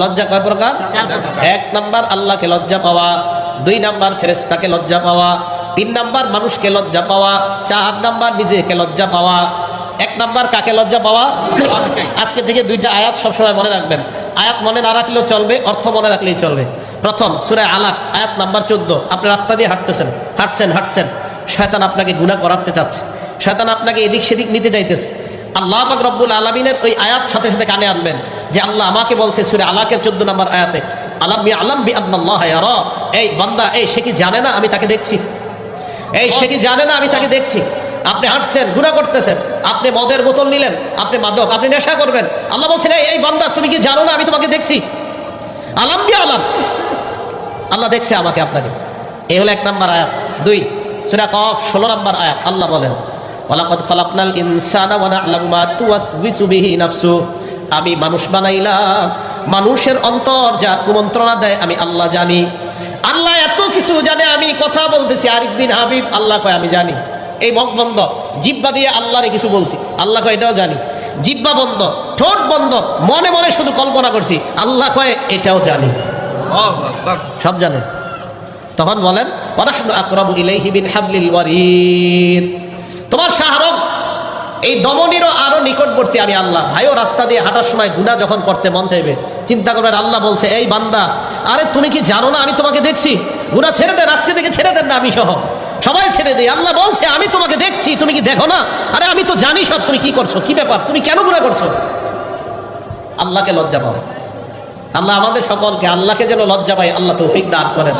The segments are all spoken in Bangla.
লজ্জা কয় প্রকার? এক নাম্বার আল্লাহকে লজ্জা পাওয়া, দুই নাম্বার ফেরেশতাকে লজ্জা পাওয়া, তিন নাম্বার মানুষকে লজ্জা পাওয়া, চার নাম্বার নিজেকে লজ্জা পাওয়া। এক নাম্বার কাকে লজ্জা পাওয়া? আজকে থেকে দুইটা আয়াত সবসময় মনে রাখবেন। আয়াত মনে না রাখলেও চলবে, অর্থ মনে রাখলেই চলবে। প্রথম সূরা আলাক আয়াত নাম্বার 14। আপনি রাস্তা দিয়ে হাঁটছেন, শয়তান আপনাকে গুনাহ করাতে চাচ্ছে, শয়তান আপনাকে এদিক সেদিক নিতে চাইতেছে। আল্লাহ পাক রব্বুল আলামিনের ওই আয়াত সাথে সাথে কানে আনবেন যে আল্লাহ আমাকে বলছে সূরা আলাকের 14 নম্বর আয়াতে, আলাম ইয়ালাম বিআন্নাল্লাহ ইয়ারা, এই বান্দা, এই সে কি জানে না আমি তাকে দেখছি? এই সে কি জানে না আমি তাকে দেখছি? আপনি হাঁটছেন, গুনাহ করতেছেন, আপনি মদের বোতল নিলেন, আপনি মাদক, আপনি নেশা করবেন, আল্লাহ বলছেন এই বান্দা তুমি কি জানো না আমি তোমাকে দেখছি? আলাম বিআলাম, আল্লাহ দেখছে আমাকে আপনাকে। এই হলো এক নাম্বার আয়াত। দুই সূরা কফ 16 নম্বর আয়াত, আল্লাহ বলেন ওয়ালাকাদ খালাকনাল ইনসানা ওয়া না'লামু মা তুওয়াসবিসু বিহি নাফসু, আমি মানুষ বানাইলাম, মানুষের অন্তর যা কুমন্ত্রণা দেয় আমি আল্লাহ জানি। আল্লাহ এত কিছু জানে, আমি কথা বলতেছি আরিফ বিন হাবিব, আল্লাহ কয় আমি জানি। এই মুখ বন্ধ, জিহ্বা দিয়ে আল্লাহরে কিছু বলছি, আল্লাহ কয় এটাও জানি। জিহ্বা বন্ধ, ঠোঁট বন্ধ, মনে মনে শুধু কল্পনা করছি, আল্লাহ কয় এটাও জানি, সব জানে। তখন বলেন ওয়ানাহনু আকরাবু ইলাইহি মিন হাবলিল ওয়ারিদ, তোমার শাহরগ এই দমনীরও আরো নিকটবর্তী আমি আল্লাহ। ভাইও রাস্তা দিয়ে হাঁটার সময় গুনাহ যখন করতে মন চাইবে, চিন্তা করবেন আল্লাহ বলছে এই বান্দা, আরে তুমি কি জানো না আমি তোমাকে দেখছি? গুনাহ ছেড়ে দেন, আজকে থেকে ছেড়ে দেন না, আমি সহ সবাই ছেড়ে দিই। আল্লাহ বলছে আমি তোমাকে দেখছি, তুমি কি দেখো না? আরে আমি তো জানি সব, তুমি কি করছো, কি ব্যাপার, তুমি কেন গুনাহ করছো? আল্লাহকে লজ্জা পাও। আল্লাহ আমাদের সকলকে আল্লাহকে যেন লজ্জা পাই আল্লাহ তৌফিক দান করেন।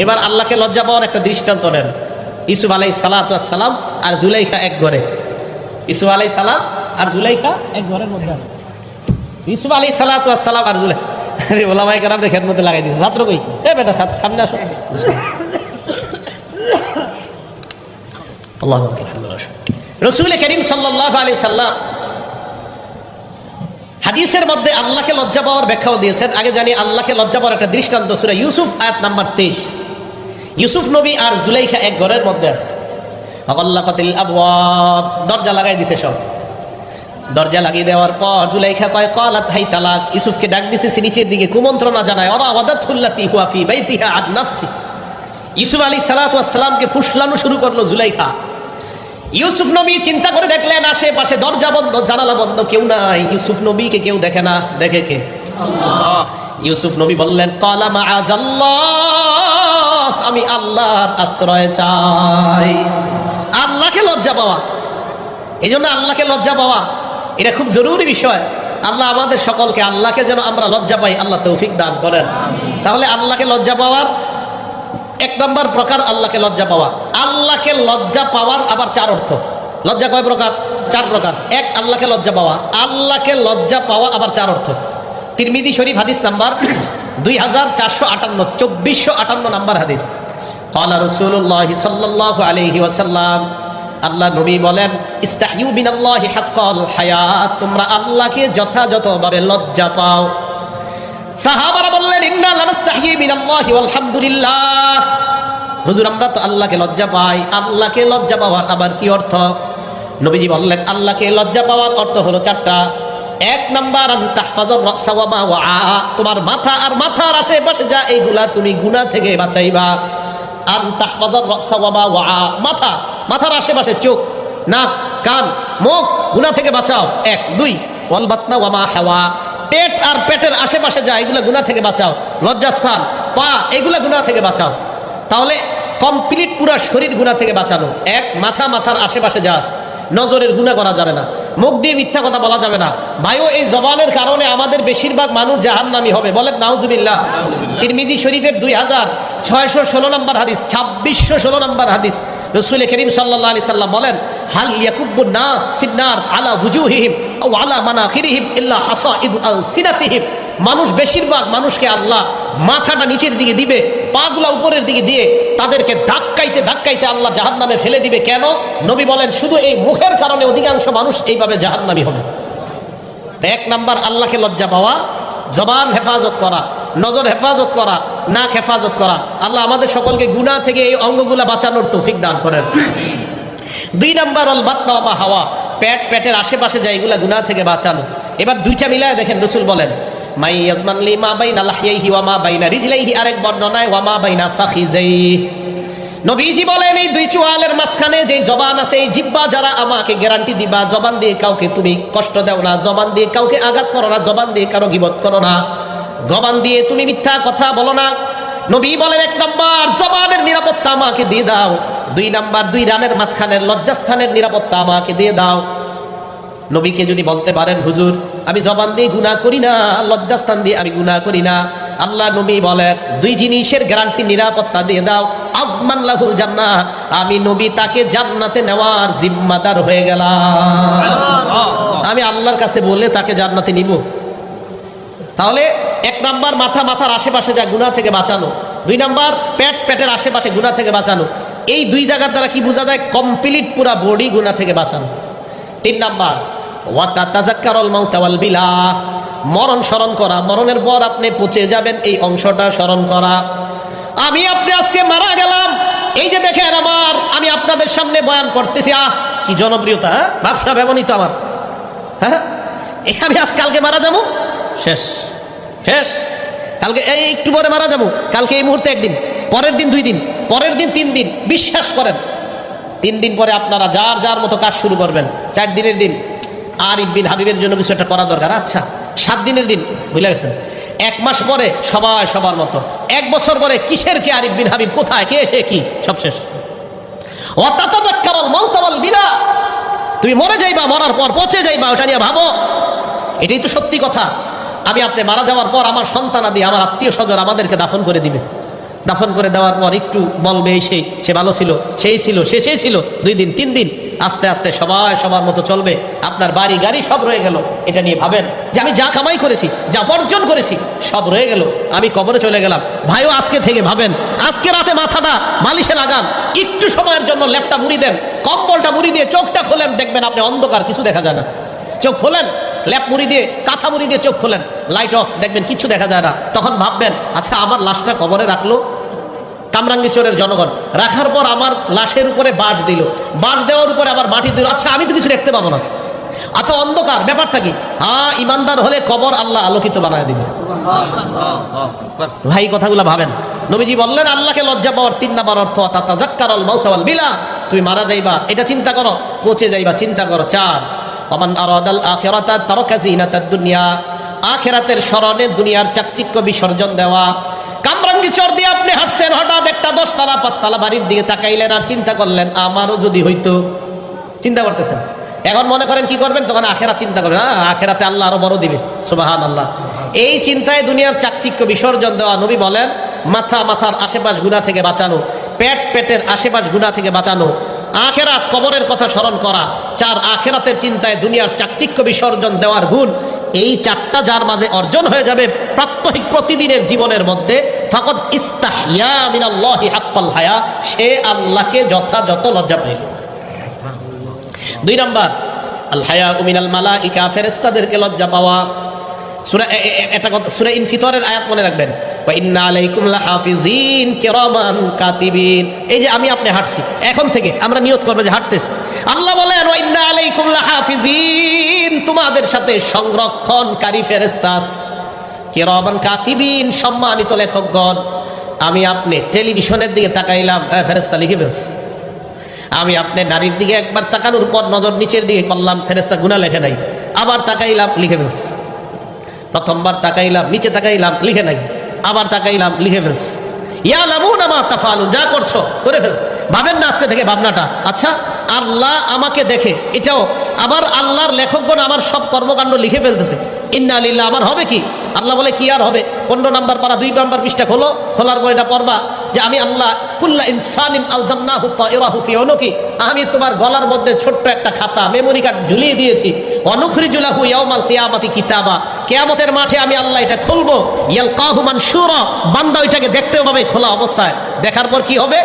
এবার আল্লাহকে লজ্জা পাওয়ার একটা দৃষ্টান্ত নেন। ইউসুফ আলাইহিস সালাম আর জুলাইখা এক ঘরে। ইউসুফ আলাইহিস সালাম আর জুলাইখা এক ঘরের মধ্যে আছে। ইউসুফ আলাইহিস সালাম আর জুলাইখা, আরে ওলামায়ে কেরামদের খেদমতে লাগাই দিয়েছে। ছাত্র কই? এ বেটা সামনে আসো। আল্লাহু আকবার। রাসূল করিম সাল্লাল্লাহু আলাইহি সাল্লাম হাদিসের মধ্যে আল্লাহকে লজ্জা পাওয়ার ব্যাখ্যাও দিয়েছেন। আগে জানি আল্লাহকে লজ্জা পাওয়ার একটা দৃষ্টান্ত সূরা ইউসুফ আয়াত নাম্বার 23। ইউসুফ নবী আর জুলাইখা এক ঘরের মধ্যে আছে। আগাল্লাকাতিল আবওয়াব, দরজা লাগাই দিছে সব। দরজা লাগিয়ে দেওয়ার পর জুলাইখা কয় ক্বালাত হাই তালাক, ইউসুফকে ডাক দিতেছে নিচের দিকে, কুমন্ত্রণা জানায়। ওরা ওয়াদাতুল্লাতি হুয়া ফি বাইতিহা আন নাফসি, ইউসুফ আলাইহিস সালাম কে ফুসলানো শুরু করলো জুলাইখা। ইউসুফ নবী চিন্তা করে দেখলেন আশেপাশে দরজা বন্ধ, জানালা বন্ধ, কেউ নাই। ইউসুফ নবীকে কেউ দেখে না, দেখে কে? আল্লাহ। ইউসুফ নবী বললেন ক্বালা মাআযাল্লাহ, আমি আল্লাহর আশ্রয় চাই। আল্লাহকে লজ্জা পাওয়া, এই জন্য আল্লাহকে লজ্জা পাওয়া এটা খুব জরুরি বিষয়। আল্লাহ আমাদের সকলকে, আল্লাহকে যেন আমরা লজ্জা পাই আল্লাহ তৌফিক দান করেন। তাহলে আল্লাহকে লজ্জা পাওয়ার এক নম্বর প্রকার আল্লাহকে লজ্জা পাওয়া। আল্লাহকে লজ্জা পাওয়ার আবার চার অর্থ। লজ্জা কয় প্রকার? চার প্রকার। এক, আল্লাহকে লজ্জা পাওয়া। আল্লাহকে লজ্জা পাওয়া আবার চার অর্থ। তিরমিজি শরীফ হাদিস নাম্বার 2458, 2458 নাম্বার হাদিস। ক্বালা রাসূলুল্লাহ সাল্লাল্লাহু আলাইহি ওয়াসাল্লাম, আল্লাহ নবী বলেন ইস্তাহইউ মিনাল্লাহি হাক্কাল হায়াত, তোমরা আল্লাহকে যথাযথভাবে লজ্জা পাও। সাহাবারা বললেন ইন্না লানাস্তাহি মিনাল্লাহি ওয়ালহামদুলিল্লাহ, হুজুর আমরা তো আল্লাহকে লজ্জা পাই। আল্লাহকে লজ্জা পাওয়ার আবার কি অর্থ? নবীজি বললেন আল্লাহকে লজ্জা পাওয়ার অর্থ হলো চারটা। এক নাম্বার আন তাহফাজুর রাসা ওয়া মা ওয়া, তোমার মাথা আর মাথার আশেপাশে যা এইগুলা তুমি গুনাহ থেকে বাঁচাইবা। আন তাহফাজুর রাসা ওয়া মা ওয়া, মাথা, মাথার আশেপাশে চোখ, নাক, কান, মুখ গুনাহ থেকে বাঁচাও। এক। দুই ওয়াল বাতনা ওয়া মা হাওয়া, পেট আর পেটের আশেপাশে যা এগুলা গুনাহ থেকে বাঁচাও। লজ্জাস্থান, পা, এগুলা গুনাহ থেকে বাঁচাও। তাহলে কমপ্লিট পুরা শরীর গুনাহ থেকে বাঁচানো। এক, মাথা, মাথার আশেপাশে যা আছে। নজরের গুনাহ করা যাবে না, মুখ দিয়ে মিথ্যা কথা বলা যাবে না। ভাইও এই জবানের কারণে আমাদের বেশিরভাগ মানুষ জাহান্নামী হবে, বলেন নাউজুবিল্লাহ। তিরমিজি শরীফের 2616 নম্বর হাদিস, 2616 নম্বর হাদিস। রাসূল করিম সাল্লাল্লাহু আলাইহি সাল্লাম বলেন হাল ইয়াকুব্বুন নাস ফিন্নার আলা ওয়ুজুহিহিম আও আলা মানাখিরিহিম ইল্লা হাসাইদু আলসিনাতিহিম, মানুষ বেশিরভাগ মানুষকে আল্লাহ মাথাটা নিচের দিকে দিবে, পাগুলা উপরের দিকে দিয়ে তাদেরকে ধাক্কাইতে ধাক্কাইতে আল্লাহ জাহান্নামে ফেলে দিবে। কেন? নবী বলেন শুধু এই মুখের কারণে অধিকাংশ মানুষ এইভাবে জাহান্নামী হবে। এক নাম্বার আল্লাহকে লজ্জা পাওয়া, জবান হেফাজত করা, নজর হেফাজত করা, নাক হেফাজত করা। আল্লাহ আমাদের সকলকে গুনাহ থেকে এই অঙ্গগুলা বাঁচানোর তৌফিক দান করেন। দুই নাম্বার আল বাতনা ওয়া হাওয়া, পেট, পেটের আশেপাশে যা এগুলা গুনাহ থেকে বাঁচানো। এবার দুইটা মিলায় দেখেন, রাসূল বলেন মাই ইয়াজমান লি মা বাইনা লাহইহি ওয়া মা বাইনা রিজলাইহি, আরেক বর্ণনায় ওয়া মা বাইনা ফাখিজাইহি। নবীজি বলেন এই দুই চোয়ালের মাঝখানে যে জবান আছে, এই জিহ্বা যারা আমাকে গ্যারান্টি দিবা, জবান দিয়ে কাউকে তুমি কষ্ট দাও না, জবান দিয়ে কাউকে আঘাত করো না, জবান দিয়ে কারো গীবত করো না, জবান দিয়ে তুমি মিথ্যা কথা বলো না। নবী বলেন 1 নাম্বার জবানের নিরাপত্তা আমাকে দিয়ে দাও, 2 নাম্বার 2 রানের মাঝখানের লজ্জাস্থানের নিরাপত্তা আমাকে দিয়ে দাও। নবীকে যদি বলতে পারেন হুজুর আমি জবান দিয়ে গুনাহ করি না, লজ্জাস্থান দিয়ে আমি গুনাহ করি না, আল্লাহ নবী বলেন 2 জিনিসের গ্যারান্টি নিরাপত্তা দিয়ে দাও, আজমান লাহুল জান্নাহ, আমি নবী তাকে জান্নাতে নেওয়ার জিম্মাদার হয়ে গেলাম। আমি আল্লাহর কাছে বলে তাকে জান্নাতে নিব। তাহলে 1 নাম্বার মাথার আশেপাশে যা গুনাহ থেকে বাঁচানো, 2 নাম্বার পেটের আশেপাশে গুনাহ থেকে বাঁচানো। এই 2 জায়গার দ্বারা কি বোঝা যায়? কমপ্লিট পুরা বডি গুনাহ থেকে বাঁচানো। 3 নাম্বার ওয়াতাতাযাক্কারুল মাউতা ওয়াল বিলাহ, মরণ স্মরণ করা, মরণের পর আপনি পচে যাবেন এই অংশটা স্মরণ করা। আমি আপনি আজকে মারা গেলাম, এই যে দেখেন আমি আপনাদের সামনে বয়ান করতেছি, কি জনপ্রিয়তা, ভাবনা ব্যবনীত আমার, হ্যাঁ আমি কালকে মারা যাবো, শেষ শেষ, কালকে এই একটু পরে মারা যাবো, কালকে এই মুহূর্তে 1 দিন, পরের দিন 2 দিন, পরের দিন 3 দিন, বিশ্বাস করেন 3 দিন পরে আপনারা যার যার মতো কাজ শুরু করবেন। 4 দিনের দিন আরিফ বিন হাবিবের জন্য কিছু একটা করা দরকার, আচ্ছা 7 দিনের দিন বুঝলে গেছেন, 1 মাস পরে সবাই সবার মতো, 1 বছর পরে কিসের কে আরিফ বিন হাবিব, কোথায় কে সে কি, সব শেষ। ওয়াতাতাযাক্কারুল মাউতা ওয়াল বিলা, তুমি মরে যাইবা, মরার পর পচে যাইবা, ওটা নিয়ে ভাবো, এটাই তো সত্যি কথা। আমি আপনি মারা যাওয়ার পর আমার সন্তানাদি, আমার আত্মীয় স্বজন আমাদেরকে দাফন করে দিবে, দাফন করে দেওয়ার পর একটু বলবে এই সে ভালো ছিল, সেই ছিল, সেই ছিল, 2 দিন 3 দিন, আস্তে আস্তে সবাই সবার মতো চলবে, আপনার বাড়ি গাড়ি সব রয়ে গেল। এটা নিয়ে ভাবেন যে আমি যা কামাই করেছি, যা অর্জন করেছি সব রয়ে গেল, আমি কবরে চলে গেলাম। ভাইও আজকে থেকে ভাবেন, আজকে রাতে মাথাটা বালিশে লাগান, একটু সময়ের জন্য ল্যাপটা মুড়ি দেন, কম্বলটা মুড়ি দিয়ে চোখটা খোলেন, দেখবেন আপনি অন্ধকার, কিছু দেখা যায় না। চোখ খোলেন, ল্যাপ মুড়ি দিয়ে, কাঁথা মুড়ি দিয়ে চোখ খোলেন, লাইট অফ, দেখবেন কিচ্ছু দেখা যায় না। তখন ভাববেন আচ্ছা আমার লাশটা কবরে রাখলো কামরাঙ্গীরচরের জনগণ, রাখার পর আমার লাশের উপরে বাঁশ দিল, বাঁশ দেওয়ার উপরে আবার মাটি দিল, আচ্ছা আমি তো কিছু দেখতে পাবো না, আচ্ছা অন্ধকার, ব্যাপারটা কি? হ্যাঁ ইমানদার হলে কবর আল্লাহ আলোকিত বানায় দিবে। ভাই কথাগুলো ভাবেন, নবীজি বললেন আল্লাহকে লজ্জা পাওয়ার 3 নাম্বার অর্থ তাতাযাক্কারুল মাউতা ওয়াল বিলা, তুমি মারা যাইবা এটা চিন্তা করো, পচে যাইবা চিন্তা করো। 4 ওমান আরাদাল আখিরাতা তারাকা যিনাতাদ দুনিয়া, আখিরাতের স্মরণে দুনিয়ার চাকচিক্য বিসর্জন দেওয়া। কামরাঙ্গীরচর দিয়ে আপনি হাঁটছেন, হঠাৎ একটা 10 তলা 5 তলা বাড়ির দিকে তাকাইলেন আর চিন্তা করলেন আমারও যদি হইতো, চিন্তা করতেছেন। এখন মনে করেন কি করবেন, তখন আখেরাত চিন্তা করেন, আখেরাতে আল্লাহ আরো বড় দিবে, সুবহানাল্লাহ। এই চিন্তায় দুনিয়ার চাকচিক্য বিসর্জন দেওয়া। নবী বলেন মাথার আশেপাশ গুনাহ থেকে বাঁচানো, পেটের আশেপাশ গুনাহ থেকে বাঁচানো, আখেরাত কবরের কথা স্মরণ করা। 4 আখেরাতের চিন্তায় দুনিয়ার চাকচিক্য বিসর্জন দেওয়ার গুণ, এই 4টা যার মাঝে অর্জন হয়ে যাবে প্রাত্যহিক প্রতিদিনের জীবনের মধ্যে, ফাকাদ ইস্তাহইয়া মিনাল্লাহি হাক্কাল হায়া, সে আল্লাহকে যথাযথ লজ্জা পাইল। 2 নাম্বার আল হায়া মিনাল মালাইকা, ফেরেশতাদেরকে লজ্জা পাওয়া। একটা কথা সূরা ইনফিতরের আয়াত মনে রাখবেন, ওয়া ইন্না আলাইকুম লাহাফিজিন কিরামান কাতিবিন। এই যে আমি আপনি হাঁটছি, এখন থেকে আমরা নিয়ত করব যে হাঁটতেছি, আল্লাহ বলেন ওয়া ইন্না আলাইকুম লাহাফিজিন, তোমাদের সাথে সংরক্ষণকারী ফেরেশতা আছে, কিরামান কাতিবিন, সম্মানিত লেখকগণ। আমি আপনি টেলিভিশনের দিকে তাকাইলাম, ফেরেশতা লিখে ফেলছে। আমি আপনি নারীর দিকে একবার তাকানোর পর নজর নিচের দিকে করলাম, ফেরেশতা গুনাহ লেখে নাই, আবার তাকাইলাম লিখে ফেলছে। প্রথমবার তাকাইলাম, নিচে তাকাইলাম, লিখে নাই, আবার তাকাইলাম, লিখে ফেলছে। ইয়ালামুনা মা তাফআলুন, যা করছো করে ফেলছে। ভাবেন না আজকে থেকে ভাবনাটা, আচ্ছা আল্লাহ আমাকে দেখে, এটাও আবার আল্লাহর লেখকগণ আমার সব কর্মকাণ্ড লিখে ফেলতেছে, ইন্না লিল্লাহ, আমার হবে কি? আল্লাহ বলে কি আর হবে? 15 নাম্বার পারা 2 নাম্বার পৃষ্ঠা খোলো, খোলার পর এটা পড়বা যে আমি আল্লাহ কুল্লা ইনসানিন আলজামনাহু তায়রাহু ফি উনুকি, আমি তোমার গলার মধ্যে ছোট্ট একটা খাতা মেমোরি কার্ড ঝুলিয়ে দিয়েছি। অনুখরিজু লাহু ইয়াউমাল কিয়ামাতি কিতাবা, কিয়ামতের মাঠে আমি আল্লাহ এটা খুলবো, ইয়ালকাহু মানশুরা, বান্দা ওইটাকে দেখতে পাবে খোলা অবস্থায়। দেখার পর কি হবে?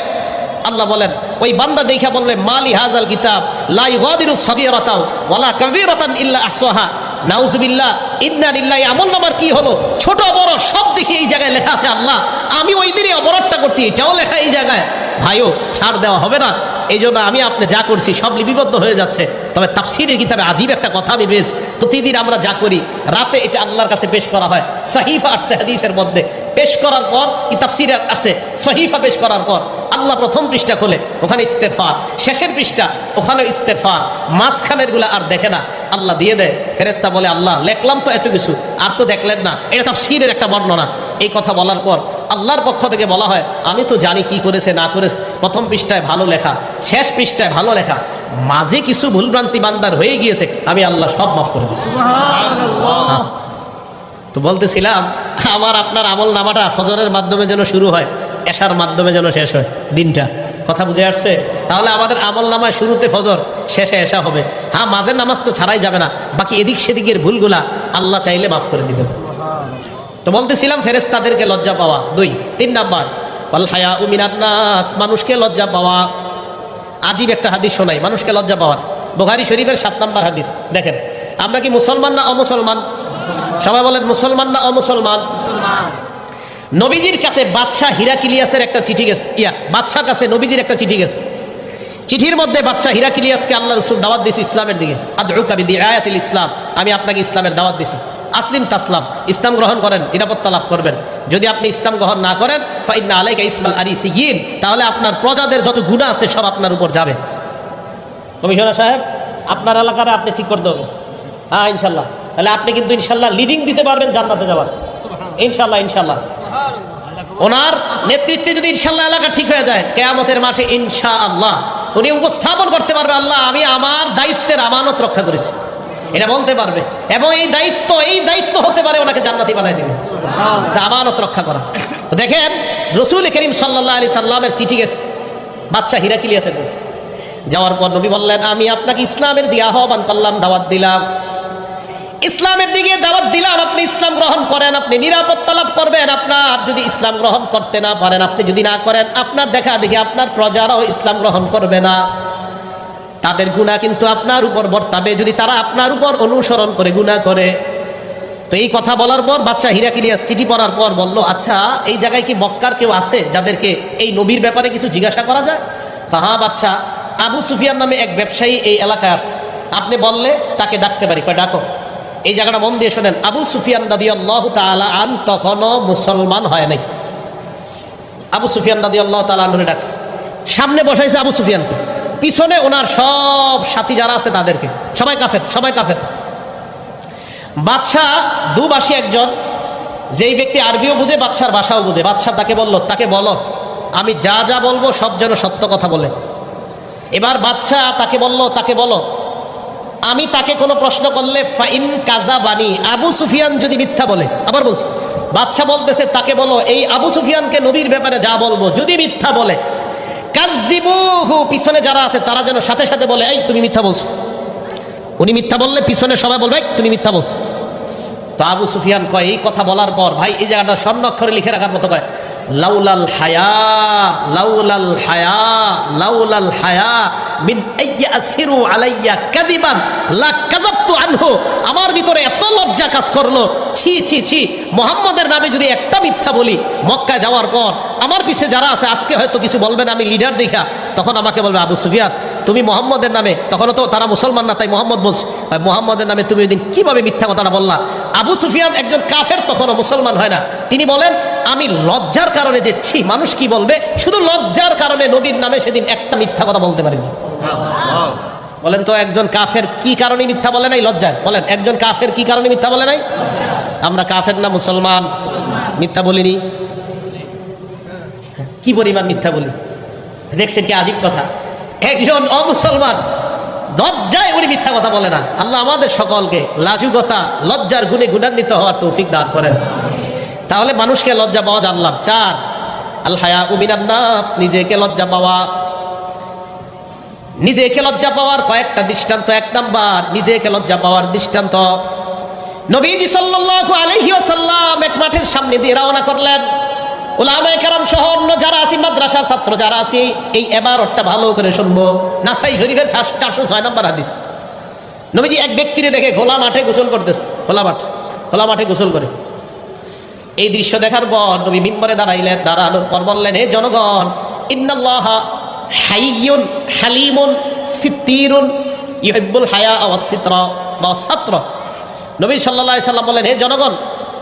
আল্লাহ বলেন ওই বান্দা দেখা বলবে মালি হাজাল কিতাব লা ইগাদিরু সগীরাতাও ওয়ালা কাবীরাতান ইল্লা আহসাহা, নাউজুবিল্লাহ, ইন্না লিল্লাহি। আমলনামার কি হলো, ছোট বড় সব দেখি এই জায়গায় লেখা আছে। আল্লাহ আমি ওই দিনই অপরাধটা করছি, এটাও লেখা এই জায়গায়। ভাইও ছাড় দেওয়া হবে না, এই জন্য আমি আপনি যা করছি সব লিপিবদ্ধ হয়ে যাচ্ছে। তবে তাফসীরের কিতাবে আজীব একটা কথা আমি পেয়েছি, প্রতিদিন আমরা যা করি রাতে এটা আল্লাহর কাছে পেশ করা হয়। সহিফা আসছে হাদিসের মধ্যে, পেশ করার পর কি তাফসীরে আসছে, সহিফা পেশ করার পর আল্লাহ প্রথম পৃষ্ঠা খোলে, ওখানে ইস্তেগফার, শেষের পৃষ্ঠা ওখানে ইস্তেগফার, মাঝখানের গুলা আর দেখে না, আল্লাহ দিয়ে দেয়। ফেরেশতা বলে আল্লাহ লেখলাম তো এত কিছু, আর তো দেখলেন না। এটা তাফসীরের একটা বর্ণনা। এই কথা বলার পর আল্লাহর পক্ষ থেকে বলা হয় আমি তো জানি কি করেছে না করেছে। প্রথম পৃষ্ঠায় ভালো লেখা, শেষ পৃষ্ঠায় ভালো লেখা, মাঝে কিছু ভুলভ্রান্তি বান্দার হয়ে গিয়েছে, আমি আল্লাহ সব মাফ করে দিচ্ছি। তো বলতেছিলাম আমার আপনার আমল নামাটা ফজরের মাধ্যমে যেন শুরু হয়, এশার মাধ্যমে যেন শেষ হয় দিনটা। কথা বুঝে আসছে? তাহলে আমাদের আমল নামায় শুরুতে ফজর, শেষে এশা হবে। হ্যাঁ, মাঝের নামাজ তো ছাড়াই যাবে না, বাকি এদিক সেদিকের ভুলগুলা আল্লাহ চাইলে মাফ করে দিবেন। তো বলতেছিলাম ফেরেশতাদেরকে লজ্জা পাওয়া 2। 3 নাম্বার ওয়াল হায়াউ মিনান নাস, মানুষকে লজ্জা পাওয়া। আজীব একটা হাদিস শোনাই মানুষকে লজ্জা পাওয়ার, বুখারী শরীফের 7 নম্বর হাদিস। দেখেন, আমরা কি মুসলমান না অমুসলমান? সবাই বলেন মুসলমান না অমুসলমান? নবীজির কাছে বাদশাহ হিরাকিলিয়াসের একটা চিঠি গেছে, বাদশার কাছে নবীজির একটা চিঠি গেছে। চিঠির মধ্যে বাদশাহ হিরাকিলিয়াসকে আল্লাহ রাসূল দাওয়াত দিয়েছে ইসলামের দিকে। আদউকা বিদিআয়াতিল ইসলাম, আমি আপনাকে ইসলামের দাওয়াত দিয়েছি। আসলিম তাসলাম, ইসলাম গ্রহণ করেন, নিরাপত্তা লাভ করবেন। যদি আপনি ইসলাম গ্রহণ না করেন ফাইন্না আলাইকা ইসমাল আরিসিয়িন, তাহলে আপনার প্রজাদের যত গুনাহ আছে সব আপনার উপর যাবে। কমিশনার সাহেব, আপনার এলাকারে আপনি ঠিক করতে হবে। হ্যাঁ ইনশাল্লাহ, তাহলে আপনি কিন্তু ইনশাল্লাহ লিডিং দিতে পারবেন জান্নাতে যাওয়ার। ইনশাল্লাহ ইনশাল্লাহ ওনার নেতৃত্বে যদি ইনশাল্লাহ এলাকা ঠিক হয়ে যায়, কিয়ামতের মাঠে ইনশাআল্লাহ উনি উপস্থাপন করতে পারবে আল্লাহ আমি আমার দায়িত্বের আমানত রক্ষা করেছি, এটা বলতে পারবে। এবং এই দায়িত্ব হতে পারে ওনাকে জান্নাতি বানায় দিবে, আমানত রক্ষা করা। তো দেখেন রাসূল করিম সাল্লাল্লাহু আলাইহি সাল্লামের চিঠি গেছে বাদশাহ হিরাকিলিয়াসের কাছে। যাওয়ার পর নবী বললেন আমি আপনাকে ইসলামের দিয়ে আহ্বান করলাম, দাওয়াত দিলাম, ইসলামের দিকে দাওয়াত দিলাম, আপনি ইসলাম গ্রহণ করেন, আপনি নিরাপত্তা লাভ করবেন। আপনার যদি ইসলাম গ্রহণ করতে না পারেন, আপনি যদি না করেন, আপনার দেখা দেখি আপনার প্রজারাও ইসলাম গ্রহণ করবে না, তাদের গুনাহ কিন্তু আপনার উপর বর্তাবে যদি তারা আপনার উপর অনুসরণ করে গুনাহ করে। তো এই কথা বলার পর বাদশাহ হিরাকিলিয়াস চিঠি পড়ার পর বলল আচ্ছা এই জায়গায় কি মক্কার কেউ আছে যাদেরকে এই নবীর ব্যাপারে কিছু জিজ্ঞাসা করা যায়? হ্যাঁ বাদশাহ, আবু সুফিয়ান নামে এক ব্যবসায়ী এই এলাকায় আসছে, আপনি বললে তাকে ডাকতে পারি। কয় ডাকো। এই জায়গাটা মন দিয়ে শোনেন, আবু সুফিয়ান রাদিয়াল্লাহু তাআলা আন তখনও মুসলমান হয় নাই। আবু সুফিয়ান রাদিয়াল্লাহু তাআলা আনহুরে ডাকছে, সামনে বসাইছে আবু সুফিয়ানকে, পিছনে ওনার সব সাথী যারা আছে তাদেরকে, সবাই কাফের। বাদশাহ দুভাষী একজন, যেই ব্যক্তি আরবিও বুঝে বাদশার ভাষাও বুঝে। বাদশাহ তাকে বলো আমি যা যা বলবো সব যেন সত্য কথা বলে। এবার বাদশাহ তাকে বলো আমি তাকে কোনো প্রশ্ন করলে ফাইন কাযাবানি, আবু সুফিয়ান যদি মিথ্যা বলে। আবার বলছি, বাদশাহ বলতেছে তাকে বলো এই আবু সুফিয়ানকে নবীর ব্যাপারে যা বলবো যদি মিথ্যা বলে কাযযিবুহু, পিছনে যারা আছে তারা যেন সাথে সাথে বলে এই তুমি মিথ্যা বলছো। উনি মিথ্যা বললে পিছনে সবাই বলবে তুমি মিথ্যা বলছো। তো আবু সুফিয়ান কয় এই কথা বলার পর ভাই এই জায়গাটা স্বর্ণ অক্ষরে লিখে রাখার মতো কয় লাউলাল হায়া মিন আইয়াসিরু আলাইয়া কাযিবান লা কাযাবতু আনহু, আমার ভিতরে এত লজ্জা কাজ করলো, ছি মুহাম্মাদের নামে যদি একটা মিথ্যা বলি মক্কায় যাওয়ার পর আমার পিছে যারা আছে আজকে হয়তো কিছু বলবে না, আমি লিডার দেখা, তখন আমাকে বলবে আবু সুফিয়ান তুমি মুহাম্মাদের নামে, তখনও তো তারা মুসলমান না তাই মুহাম্মদ বলছে, মুহাম্মাদের নামে তুমি ওই দিন কিভাবে মিথ্যা কথাটা বললা? আবু সুফিয়ান একজন কাফের, তখনও মুসলমান হয় না, তিনি বলেন আমি লজ্জার কারণে যে ছি মানুষ কি বলবে, শুধু লজ্জার কারণে নবীর নামে সেদিন একটা মিথ্যা কথা বলতে পারিনি। বলেন তো একজন কাফের কি কারণে মিথ্যা বলে নাই? লজ্জায়। বলেন একজন কাফের কি কারণে মিথ্যা বলে নাই? আমরা কাফের না মুসলমান? মিথ্যা বলিনি? কি পরিমাণ মিথ্যা বলি দেখছেন কি আজীব কথা। একজন অমুসলমান লজ্জায় উনি মিথ্যা কথা বলে না। আল্লাহ আমাদের সকলকে লাজুকতা লজ্জার গুণে গুণান্বিত হওয়ার তৌফিক দান করেন। তাহলে মানুষকে লজ্জা পাওয়া জানলাম। 4 আল হায়াউ মিনান নাফস, নিজেকে লজ্জা পাওয়া। নিজেকে লজ্জা পাওয়ার কয়েকটা দৃষ্টান্ত। 1 নাম্বার নিজেকে লজ্জা পাওয়ার দৃষ্টান্ত, নবীজি সাল্লাল্লাহু আলাইহি ওয়াসাল্লাম এক মাঠের সামনে দিয়ে রওনা করলেন। উলামায়ে কেরাম সহ অন্য যারা আছি, মাদ্রাসার ছাত্র যারা আছি, এই ইবারতটা ভালো করে শুনবো। নাসাই শরীফের 406 নম্বর হাদিস। নবীজি এক ব্যক্তিরে দেখে খোলা মাঠে গোসল করতেছে, খোলা মাঠে গোসল করে। এই দৃশ্য দেখার পর নবী মিম্বরে দাঁড়ানোর পর বললেন হে জনগণ, ইন্নাল্লাহা হাইয়ুন হালিমুন সিত্তিরুন ইউহিব্বুল হায়া ওয়াস সিতরা বা সাত্র। নবী সাল্লাল্লাহু আলাইহি সাল্লাম বলেন, হে জনগণ,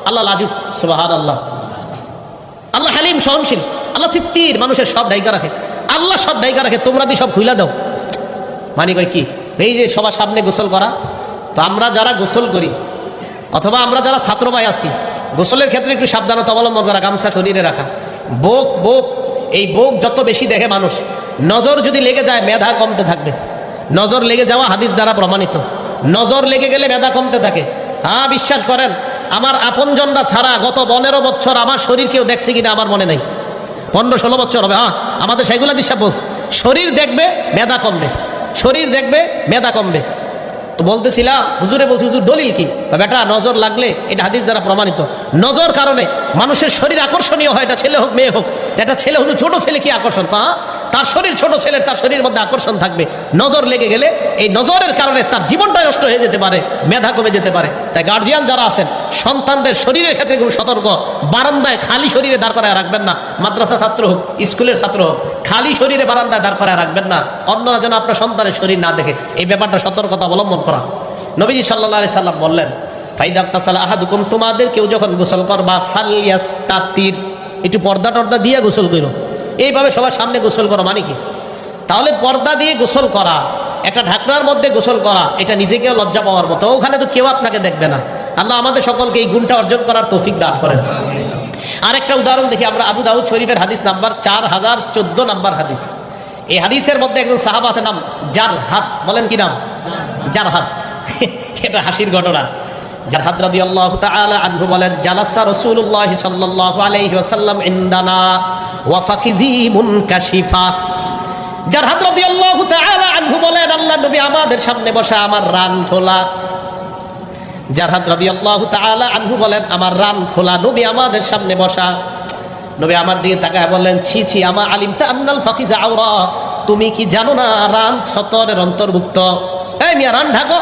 আল্লাহ লাজুক, সুবহানাল্লাহ। আল্লাহ হালিম, সহনশীল। আল্লাহ সিত্তির, মানুষের সব দায়িকা রাখে। আল্লাহ সব দায়িকা রাখে, তোমরা দিয়ে সব খুইলা দাও। মানে কই কি, এই যে সবার সামনে গোসল করা, তো আমরা যারা গোসল করি অথবা আমরা যারা ছাত্র ভাই আছি, গোসলের ক্ষেত্রে একটু সাবধানতা অবলম্বন করা, গামছা শরীরে রাখা। বোক এই বোক যত বেশি দেখে মানুষ, নজর যদি লেগে যায় মেধা কমতে থাকবে। নজর লেগে যাওয়া হাদিস দ্বারা প্রমাণিত। নজর লেগে গেলে মেধা কমতে থাকে। হ্যাঁ, বিশ্বাস করেন, আমার আপনজনরা ছাড়া গত 15 বছর আমার শরীর কেউ দেখছে কিনা আমার মনে নেই। 15-16 বছর হবে। হ্যাঁ, আমাদের সেগুলা দিশা বলছে, শরীর দেখবে মেধা কমবে, শরীর দেখবে মেধা কমবে। তো বলতেছিলাম, হুজুরে বলছি, হুজুর দলিল কি? বেটা, নজর লাগলে, এটা হাদিস দ্বারা প্রমাণিত, নজর কারণে মানুষের শরীর আকর্ষণীয় হয়। এটা ছেলে হোক মেয়ে হোক। এটা ছেলে, হুজুর ছোট ছেলে কি আকর্ষণ? তার শরীর ছোট ছেলের, তার শরীরের মধ্যে আকর্ষণ থাকবে। নজর লেগে গেলে এই নজরের কারণে তার জীবনটা নষ্ট হয়ে যেতে পারে, মেধা কমে যেতে পারে। তাই গার্জিয়ান যারা আছেন, সন্তানদের শরীরের ক্ষেত্রে খুব সতর্ক। বারান্দায় খালি শরীরে দাঁড় করায় রাখবেন না। মাদ্রাসা ছাত্র হোক, স্কুলের ছাত্র হোক, খালি শরীরে বারান্দায় দাঁড় করায় রাখবেন না, অন্যরা যেন আপনার সন্তানের শরীর না দেখে। এই ব্যাপারটা সতর্কতা অবলম্বন করা। নবীজি সাল্লাল্লাহু আলাইহি সাল্লাম বললেন, ফাইদা তাসালা আহাদুকুম, তোমাদের কেউ যখন গোসল করবা, ফালইয়াস্তাতির, একটু পর্দা টর্দা দিয়ে গোসল করো। এইভাবে সবার সামনে গোসল করো মানে কি? তাহলে পর্দা দিয়ে গোসল করা, একটা ঢাকনার মধ্যে গোসল করা, এটা নিজেকেও লজ্জা পাওয়ার মতো। ওখানে তো কেউ আপনাকে দেখবে না। আল্লাহ আমাদের সকলকে এই গুণটা অর্জন করার তৌফিক দান করেন। আরেকটা উদাহরণ দেখি আমরা, আবু দাউদ শরীফের হাদিস নাম্বার 4014 নাম্বার হাদিস। এই হাদিসের মধ্যে একজন সাহাবা আছে, নাম জারহাদ। বলেন কি নাম? জারহাদ। এটা হাসির ঘটনা। জারহাদ রাদিয়াল্লাহু তাআলা আনহু বলেন, জালাসা রাসূলুল্লাহ সাল্লাল্লাহু আলাইহি ওয়াসাল্লাম ইনদানা ওয়া ফাকিজি মুনকাশিফা। জারহাদ রাদিয়াল্লাহু তাআলা আনহু বলেন, আল্লাহর নবী আমাদের সামনে বসা, আমার রান খোলা। জারহাদ রাদিয়াল্লাহু তাআলা আনহু বলেন, আমার রান খোলা, নবী আমাদের সামনে বসা। নবী আমার দিকে তাকায় বললেন, ছি ছি, আমা আলিমতা আন্নাল ফাকিজা আওরা, তুমি কি জানো না রান সতরের অন্তর্ভুক্ত? এই মিয়া, রান ঢাকো।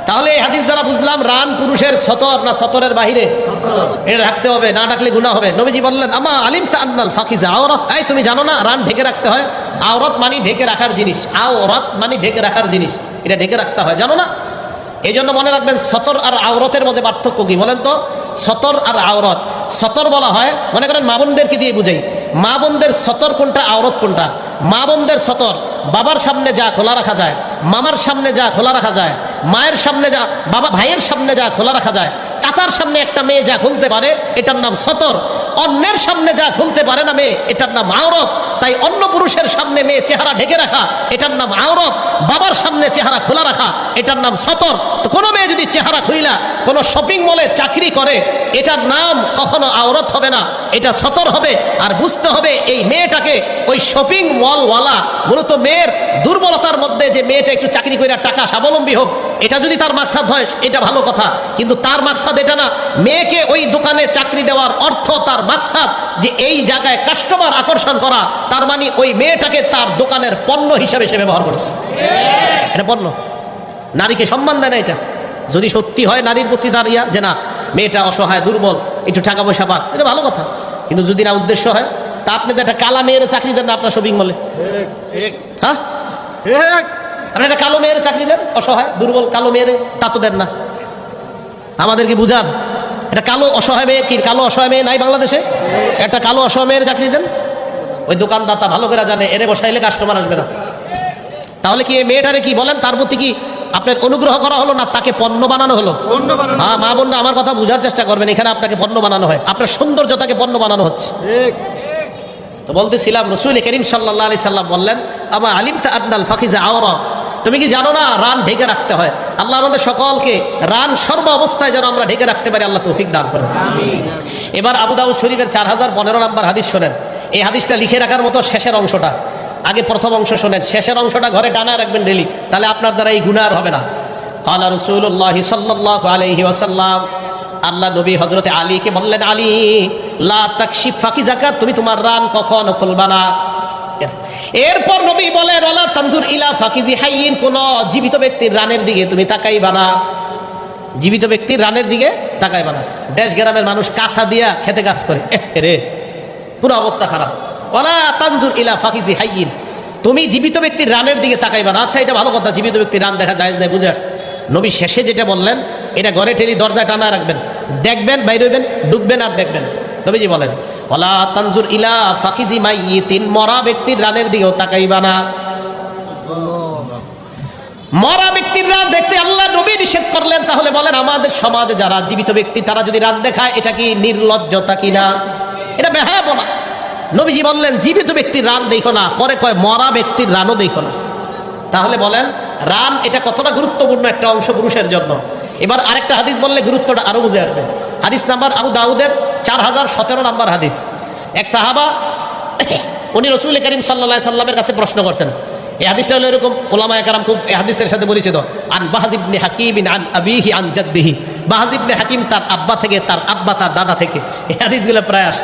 তাহলে এই হাদিস দ্বারা বুঝলাম রান পুরুষের সতর না সতরের বাহিরে? এটা রাখতে হবে, না ডাকলে গুনাহ হবে। নবীজি বললেন, আমা আলিমতা আন্নাল ফাকিজা আওরা, এই তুমি জানো না রান ঢেকে রাখতে হয়? আওরাত মানে ঢেকে রাখার জিনিস, আওরাত মানে ঢেকে রাখার জিনিস, এটা ঢেকে রাখতে হয়, জানো না? এই জন্য মনে রাখবেন, সতর আর আওরতের মধ্যে পার্থক্য কি বলেন তো? সতর আর আওরত, সতর বলা হয়, মনে করেন মা বোনদেরকে দিয়ে বুঝাই, মা বোনদের সতর কোনটা, আওরত কোনটা? মা বোনদের সতর বাবার সামনে যা খোলা রাখা যায়, মামার সামনে যা খোলা রাখা যায়, মায়ের সামনে যা, বাবা ভাইয়ের সামনে যা খোলা রাখা যায়, চাচার সামনে একটা মেয়ে যা খুলতে পারে, এটার নাম সতর। অন্যের সামনে যা খুলতে পারে না মেয়ে, এটার নাম আওরত। তাই অন্য পুরুষের সামনে মেয়ে চেহারা ঢেকে রাখা, এটার নাম আওরত। বাবার সামনে চেহারা খোলা রাখা, এটার নাম সতর। তো কোনো মেয়ে যদি চেহারা খুইলা কোনো শপিং মলে চাকরি করে, এটার নাম কখনো আওরত হবে না, এটা সতর হবে। আর বুঝতে হবে, এই মেয়েটাকে ওই শপিং মলওয়ালা মূলত মেয়ের দুর্বলতার মধ্যে, যে মেয়েটা একটু চাকরি করে টাকা স্বাবলম্বী হোক, এটা যদি তার মাকসাদ হয়, এটা ভালো কথা। কিন্তু তার মাকসাদ এটা না। মেয়েকে ওই দোকানে চাকরি দেওয়ার অর্থ, তার মাকসাদ যে এই জায়গায় কাস্টমার আকর্ষণ করা, তার মানে ওই মেয়েটাকে তার দোকানের পণ্য হিসাবে সে ব্যবহার করছে। এটা পণ্য। নারীকে সম্মান দেয় না এটা। যদি সত্যি হয় নারীর প্রতি তার যে না, মেয়েটা অসহায়, দুর্বল, একটু টাকা পয়সা পাক, এটা ভালো কথা। কিন্তু যদি না উদ্দেশ্য হয়, তা আপনি তো একটা কালা মেয়ের চাকরি দেন না আপনার শপিং মলে? হ্যাঁ, আপনি একটা কালো মেয়ের চাকরি দেন, অসহায় দুর্বল কালো মেয়ের, তা তো দেন না। আমাদেরকে বুঝান, এটা কালো অসহায় মেয়ে, কি কালো অসহায় মেয়ে নাই বাংলাদেশে? একটা কালো অসহায় মেয়ের চাকরি দেন। ওই দোকানদাতা ভালো করে জানে, এরে বসাইলে কাস্টমার আসবে না। তাহলে কি এই মেয়েটারে কি বলেন, তার প্রতি কি আপনার অনুগ্রহ করা হলো না তাকে পণ্য বানানো হলো? হ্যাঁ, মা বোনরা আমার কথা বুঝার চেষ্টা করবেন, এখানে আপনাকে পণ্য বানানো হয়, আপনার সৌন্দর্যতাকে পণ্য বানানো হচ্ছে। তো বলতেছিলাম, রাসূল করিম সাল্লাল্লাহু আলাইহি সাল্লাম বললেন, আমা আলিমতা আন্নাল ফাকিজা আওরা, তুমি কি জানো না রান ঢেকে রাখতে হয়? আল্লাহ আমাদের সকলকে রান সর্ব অবস্থায় যেন আমরা ঢেকে রাখতে পারি, আল্লাহ তৌফিক দান করেন। এবার আবু দাউদ শরীফের 4015 নম্বর হাদিস শোনেন। এই হাদিসটা লিখে রাখার মতো শেষের অংশটা, আগে প্রথম অংশ শোনেন, শেষের অংশটা ঘরে টানা রাখবেন ডেলি, তাহলে আপনার দ্বারা এই গুনাহ আর হবে না। ক্বালা রাসূলুল্লাহ সাল্লাল্লাহু আলাইহি ওয়াসাল্লাম, আল্লাহ নবী হযরতে আলীকে বললেন, আলী লা তাকশিফ ফাকিজাকা, তুমি তোমার রান কখনো খুলবা না। এরপর নবী বলেন, ওয়ালা তানজুর ইলা ফাকিজি হাইয়িন, কোন জীবিত ব্যক্তির রানের দিকে তুমি তাকাইবা না, জীবিত ব্যক্তির রানের দিকে তাকাইবা না। দেশ গ্রামের মানুষ কাঁচা দিয়া খেতে কাজ করে, রে পুরো অবস্থা খারাপ। ওয়ালা তানজুর ইলা ফাকিজি হাইয়িন, তুমি জীবিত ব্যক্তির রানের দিকে তাকাইবা না। আচ্ছা, এটা ভালো কথা, জীবিত ব্যক্তির রান দেখা যায় না, বুঝে আস। নবী শেষে যেটা বললেন, এটা ঘরে ঠেলি দরজায় টানা রাখবেন, দেখবেন, বাইরে হইবেন, ঢুকবেন আর দেখবেন। নবীজি বলেন ওয়ালা তানজুর ইলা ফাকিজি মাইয়িতিন, মরা ব্যক্তির রানের দিকেও তাকাইবা না। মরা ব্যক্তির রান দেখতে আল্লাহ নবী নিষেধ করলেন। তাহলে বলেন আমাদের সমাজে যারা জীবিত ব্যক্তি তারা যদি রান দেখায়, এটা কি নির্লজ্জতা কিনা? এটা বেহায়াপনা। নবীজি বললেন জীবিত ব্যক্তির রান দেখো না, পরে কয় মরা ব্যক্তির রানও দেখো না। তাহলে বলেন রান এটা কতটা গুরুত্বপূর্ণ একটা অংশ পুরুষের জন্য। এবার আরেকটা হাদিস বললে গুরুত্বটা আরো বুঝে আসবে। হাদিস নাম্বার আবু দাউদের 4017 নাম্বার হাদিস। এক সাহাবা উনি রাসূল করিম সাল্লাল্লাহু আলাইহি সাল্লামের কাছে প্রশ্ন করছেন। এই হাদিসটা হলো এরকম, ওলামায়ে কেরাম খুব এই হাদিসের সাথে পরিচিত। আন বাহজ ইবনে হাকিম আন আবিহি আন জাদ্দিহি, বাহজ ইবনে হাকিম তার আব্বা থেকে, তার আব্বা তার দাদা থেকে, এই হাদিসগুলো প্রায় আসে।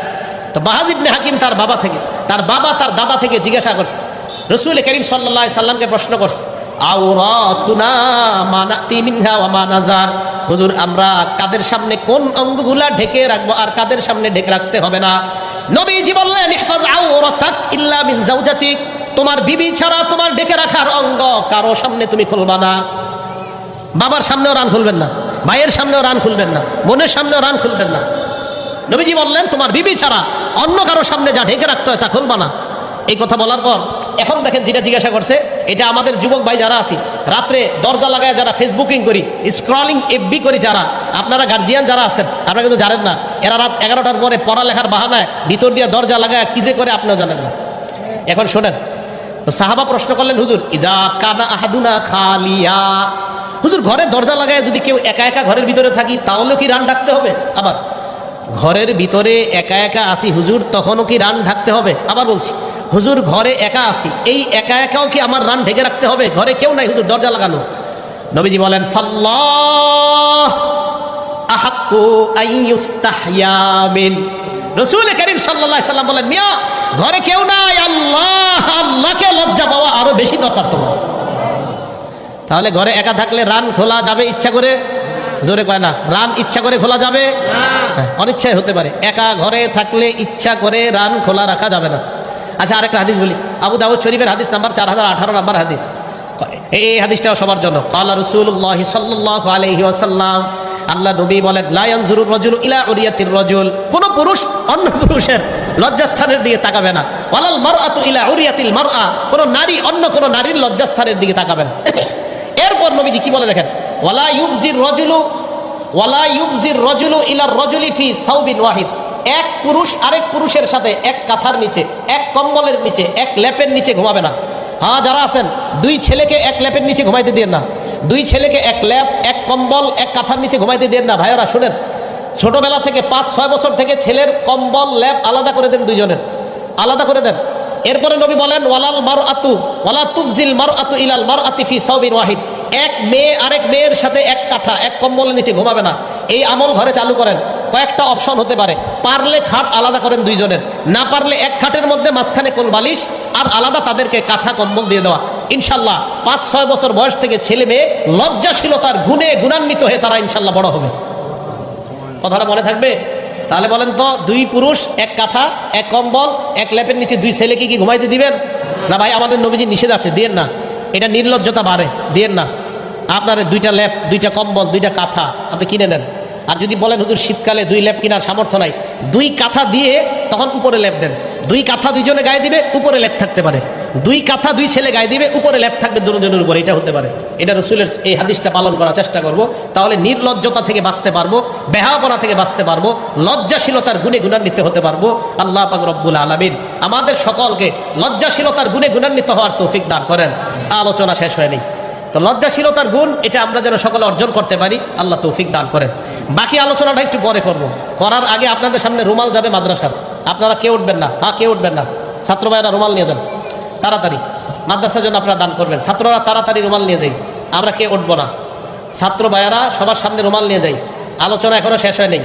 তো বাহজ ইবনে হাকিম তার বাবা থেকে, তার বাবা তার দাদা থেকে জিজ্ঞাসা করছে, রাসূল করিম সাল্লাল্লাহু আলাইহি সাল্লামকে প্রশ্ন করছে, আওরাতুনা মা নাতি মিনহা ওয়া মা নাজার, হুজুর আমরা কাদের সামনে কোন অঙ্গগুলা ঢেকে রাখবো আর কাদের সামনে ঢেকে রাখতে হবে না? নবীজি বললেন ইহফাজ আওরাতাক ইল্লা মিন যাওজাতিক, তোমার বিবি ছাড়া তোমার ঢেকে রাখার অঙ্গ কারো সামনে তুমি খুলবা না। বাবার সামনেও রান খুলবেন না, ভাইয়ের সামনেও রান খুলবেন না, বোনের সামনেও রান খুলবেন না। নবীজি বললেন তোমার বিবি ছাড়া অন্য কারো সামনে যা ঢেকে রাখতে হয় তা খুলবা না। এই কথা বলার পর এখন দেখেন যেটা জিজ্ঞাসা করছে, এটা আমাদের যুবক ভাই যারা আছি, রাত্রে দরজা লাগায় যারা ফেসবুকিং করি, স্ক্রলিং এফবি করি, যারা আপনারা গার্জিয়ান যারা আছেন, আপনারা কিন্তু জানেন না, এরা রাত 11টার পরে পড়ালেখার বাহানায় ভিতর দিয়ে দরজা লাগায় কি যে করে আপনারা জানেন না। এখন শোনেন, তো সাহাবা প্রশ্ন করলেন, হুজুর ইজা কানা আহাদুনা খালিয়া, হুজুর ঘরে দরজা লাগায় যদি কেউ একা একা ঘরের ভিতরে থাকি তাহলেও কি রান ডাকতে হবে? আবার ঘরের ভিতরে একা একা আসি হুজুর, তখনও কি রান ঢাকতে হবে? আবার বলছি, হুজুর ঘরে একা আসি, এই একা একাও কি আমার রান ঢেকে রাখতে হবে? ঘরে কেউ নাই হুজুর, দরজা লাগানো। নবীজি বলেন ফাল্লাহ আহাক্কু আইয়ুস্তাহইয়া মিন, রাসূল করিম সাল্লাল্লাহু আলাইহি সাল্লাম বলেন মিয়া ঘরে কেউ নাই, আল্লাহকে লজ্জা পাওয়া আরো বেশি দরকার তোমার। তাহলে ঘরে একা থাকলে রান খোলা যাবে ইচ্ছা করে? জোরে কয় না, রান ইচ্ছা করে খোলা যাবে? অনিচ্ছায় হতে পারে। একা ঘরে থাকলে ইচ্ছা করে রান খোলা রাখা যাবে না। আচ্ছা আরেকটা হাদিস বলি, আবু দাউদ শরীফের হাদিস নাম্বার 4018 নাম্বার হাদিস। এই হাদিসটাও সবার জন্য। ক্বালা রাসূলুল্লাহ সাল্লাল্লাহু আলাইহি ওয়াসাল্লাম, আল্লাহ নবী বলেন লা ইয়ানজুরুর রাজুলু ইলা উরিয়াতির রাজুল, কোন পুরুষ অন্য পুরুষের লজ্জাস্থানের দিকে তাকাবে না। ওয়ালাল মারআতু ইলা উরিয়াতিল মারআ, কোন নারী অন্য কোন নারীর লজ্জাস্থানের দিকে তাকাবে না। এরপর নবীজি কি বলে দেখেন, ওয়ালা ইউবজির রাজুলু ইলার রাজুলি ফি সাউবিন ওয়াহিদ, এক পুরুষ আরেক পুরুষের সাথে এক কাঁথার নিচে, এক কম্বলের নিচে, এক লেপের নিচে ঘুমাবে না। হ্যাঁ যারা আছেন, দুই ছেলেকে এক লেপের নিচে ঘুমাইতে দিন না, দুই ছেলেকে এক লেপ, এক কম্বল, এক কাঁথার নিচে ঘুমাইতে দিন না। ভাইয়েরা শুনেন, ছোটবেলা থেকে 5-6 বছর থেকে ছেলের কম্বল লেপ আলাদা করে দেন, দুইজনের আলাদা করে দেন। এরপরে নবী বলেন ওয়ালাল মারআতু ওয়ালা তুফজিল মারআতু ইলাল মারআতি ফি সাউবিন ওয়াহিদ, এক মেয়ে আরেক মেয়ের সাথে এক কাঁথা এক কম্বলের নিচে ঘুমাবে না। এই আমল ঘরে চালু করেন। কয়েকটা অপশন হতে পারে, পারলে খাট আলাদা করেন দুইজনের, না পারলে এক খাটের মধ্যে মাঝখানে কোল বালিশ আর আলাদা তাদেরকে কাঁথা কম্বল দিয়ে দেওয়া। ইনশাল্লাহ 5-6 বছর বয়স থেকে ছেলে মেয়ে লজ্জাশীলতার গুণে গুণান্বিত হয়ে তারা ইনশাল্লাহ বড় হবে। কথাটা মনে থাকবে? তাহলে বলেন তো, দুই পুরুষ এক কাঁথা এক কম্বল এক লেপের নিচে দুই ছেলেকে কি ঘুমাইতে দিবেন? না ভাই, আমাদের নবীজি নিষেধ আছে, দিয়েন না। এটা নির্লজ্জতা বাড়ে, দিয়েন না। আপনার দুইটা লেপ, দুইটা কম্বল, দুইটা কাঁথা আপনি কিনে নেন। আর যদি বলেন হুজুর শীতকালে 2 লেপ কেনার সামর্থ্য নাই, 2 কাঁথা দিয়ে তখন উপরে লেপ দেন। 2 কাঁথা দুইজনে গায়ে দিবে, উপরে লেপ থাকতে পারে। 2 কাঁথা 2 ছেলে গায়ে দিবে, উপরে লেপ থাকবে দুজনের উপরে, এটা হতে পারে। এটা রাসূলের এই হাদিসটা পালন করার চেষ্টা করব। তাহলে নির্লজ্জতা থেকে বাঁচতে পারবো, বেহায়াপনা থেকে বাঁচতে পারবো, লজ্জাশীলতার গুণে গুণান্বিত হতে পারবো। আল্লাহ পাক রব্বুল আলামিন আমাদের সকলকে লজ্জাশীলতার গুণে গুণান্বিত হওয়ার তৌফিক দান করেন। আলোচনা শেষ হয়নি, তো লজ্জাশীলতার গুণ এটা আমরা যেন সকলে অর্জন করতে পারি, আল্লাহ তৌফিক দান করেন। বাকি আলোচনাটা একটু পরে করব। করার আগে আপনাদের সামনে রুমাল যাবে মাদ্রাসার, আপনারা কেউ উঠবেন না, কেউ উঠবেন না। ছাত্র ভাইয়েরা রুমাল নিয়ে যান তাড়াতাড়ি, মাদ্রাসার জন্য আপনারা দান করবেন। ছাত্ররা তাড়াতাড়ি রুমাল নিয়ে যাই, আমরা কেউ উঠবো না। ছাত্র ভাইয়েরা সবার সামনে রুমাল নিয়ে যাই, আলোচনা এখনো শেষ হয় নাই।